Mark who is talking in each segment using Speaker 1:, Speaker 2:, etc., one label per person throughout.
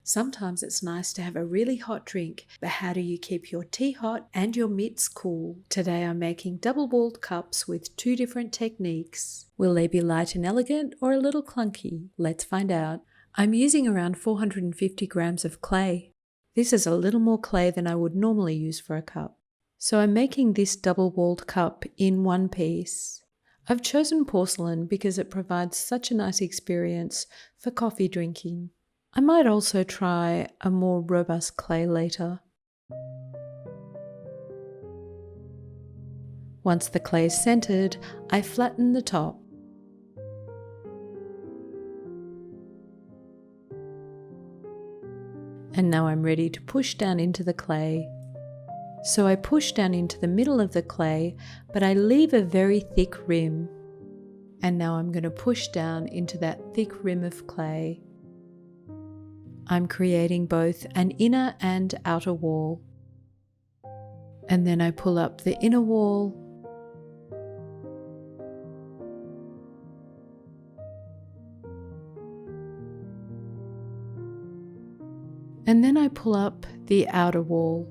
Speaker 1: Sometimes it's nice to have a really hot drink, but how do you keep your tea hot and your mitts cool? Today I'm making double-walled cups with 2 different techniques. Will they be light and elegant or a little clunky? Let's find out. I'm using around 450 grams of clay. This is a little more clay than I would normally use for a cup. So I'm making this double-walled cup in one piece. I've chosen porcelain because it provides such a nice experience for coffee drinking. I might also try a more robust clay later. Once the clay is centered, I flatten the top. And now I'm ready to push down into the clay. So I push down into the middle of the clay, but I leave a very thick rim. And now I'm going to push down into that thick rim of clay. I'm creating both an inner and outer wall. And then I pull up the inner wall. And then I pull up the outer wall.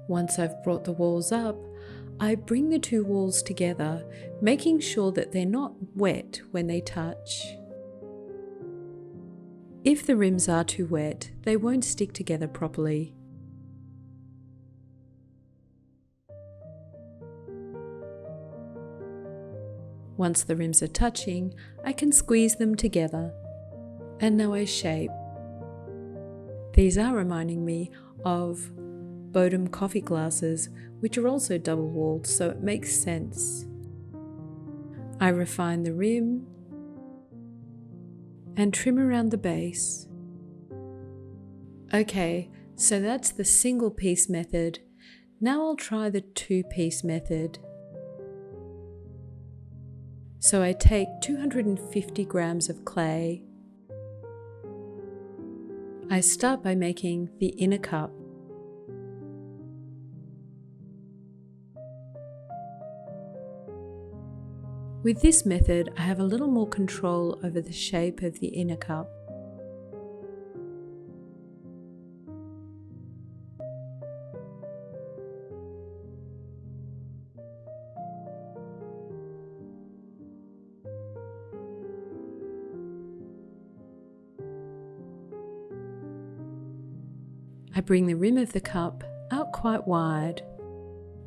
Speaker 1: Once I've brought the walls up, I bring the 2 walls together, making sure that they're not wet when they touch. If the rims are too wet, they won't stick together properly. Once the rims are touching, I can squeeze them together. And now I shape. These are reminding me of Bodum coffee glasses, which are also double-walled, so it makes sense. I refine the rim and trim around the base. Okay, so that's the single piece method. Now I'll try the 2-piece method. So I take 250 grams of clay. I start by making the inner cup. With this method, I have a little more control over the shape of the inner cup. I bring the rim of the cup out quite wide.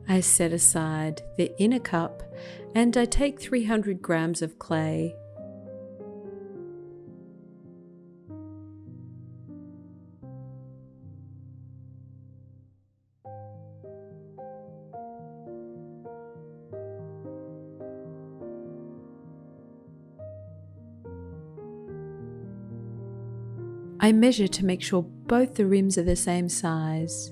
Speaker 1: I set aside the inner cup and I take 300 grams of clay. I measure to make sure both the rims are the same size.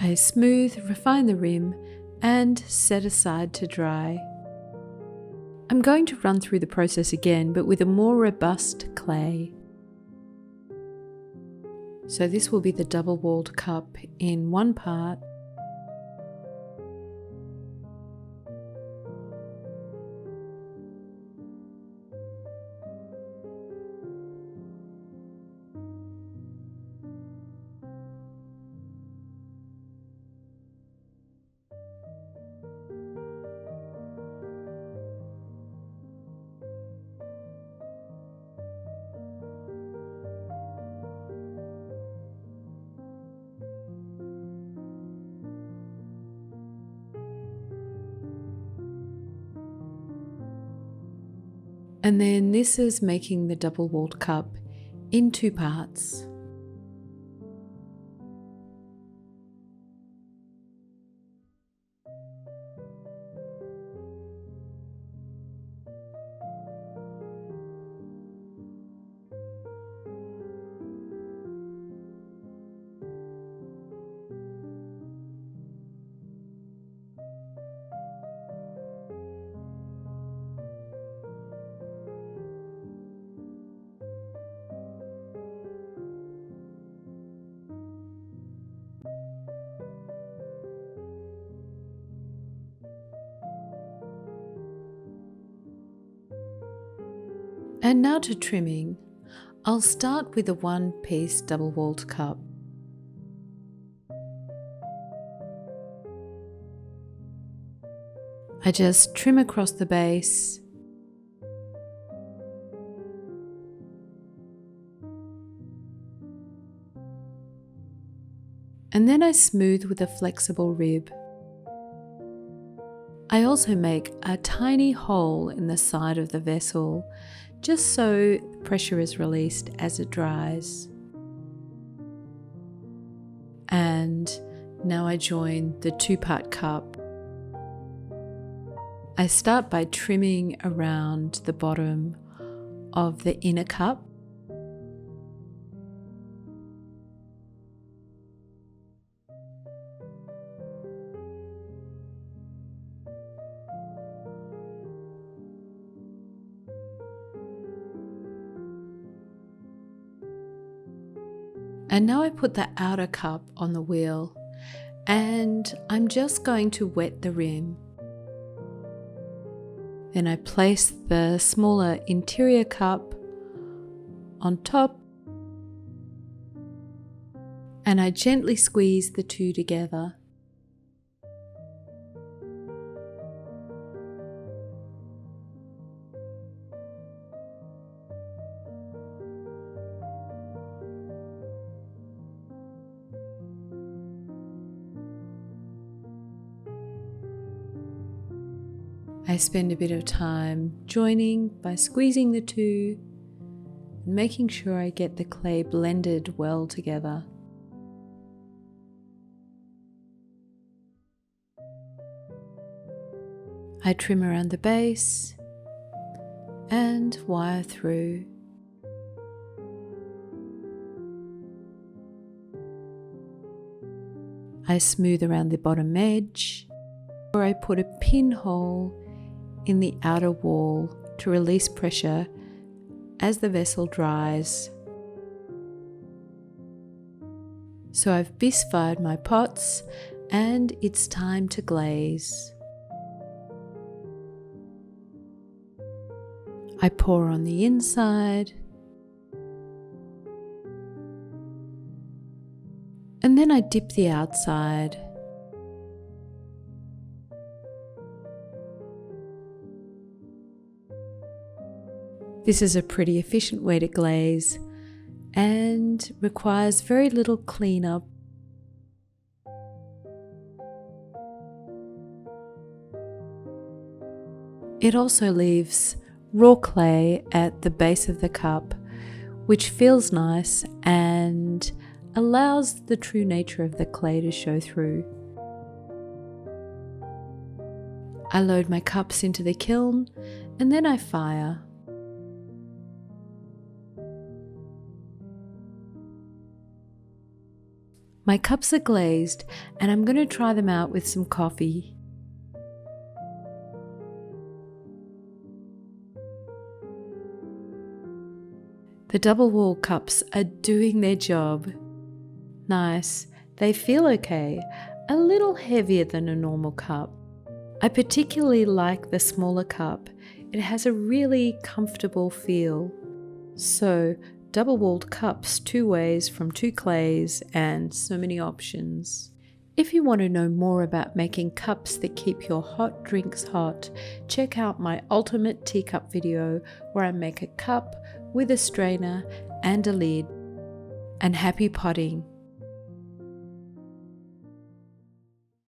Speaker 1: I smooth, refine the rim and set aside to dry. I'm going to run through the process again, but with a more robust clay. So this will be the double-walled cup in one part. And then this is making the double-walled cup in 2 parts. And now to trimming. I'll start with a one-piece double-walled cup. I just trim across the base. And then I smooth with a flexible rib. I also make a tiny hole in the side of the vessel, just so pressure is released as it dries. And now I join the two-part cup. I start by trimming around the bottom of the inner cup. And now I put the outer cup on the wheel, and I'm just going to wet the rim. Then I place the smaller interior cup on top, and I gently squeeze the two together. I spend a bit of time joining by squeezing the two and making sure I get the clay blended well together. I trim around the base and wire through. I smooth around the bottom edge, or I put a pinhole in the outer wall to release pressure as the vessel dries. So I've bisfired my pots and it's time to glaze. I pour on the inside and then I dip the outside. This is a pretty efficient way to glaze and requires very little cleanup. It also leaves raw clay at the base of the cup, which feels nice and allows the true nature of the clay to show through. I load my cups into the kiln and then I fire. My cups are glazed and I'm going to try them out with some coffee. The double wall cups are doing their job. Nice. They feel okay, a little heavier than a normal cup. I particularly like the smaller cup. It has a really comfortable feel. So, double-walled cups, 2 ways from 2 clays, and so many options. If you want to know more about making cups that keep your hot drinks hot, check out my ultimate teacup video where I make a cup with a strainer and a lid. And happy potting!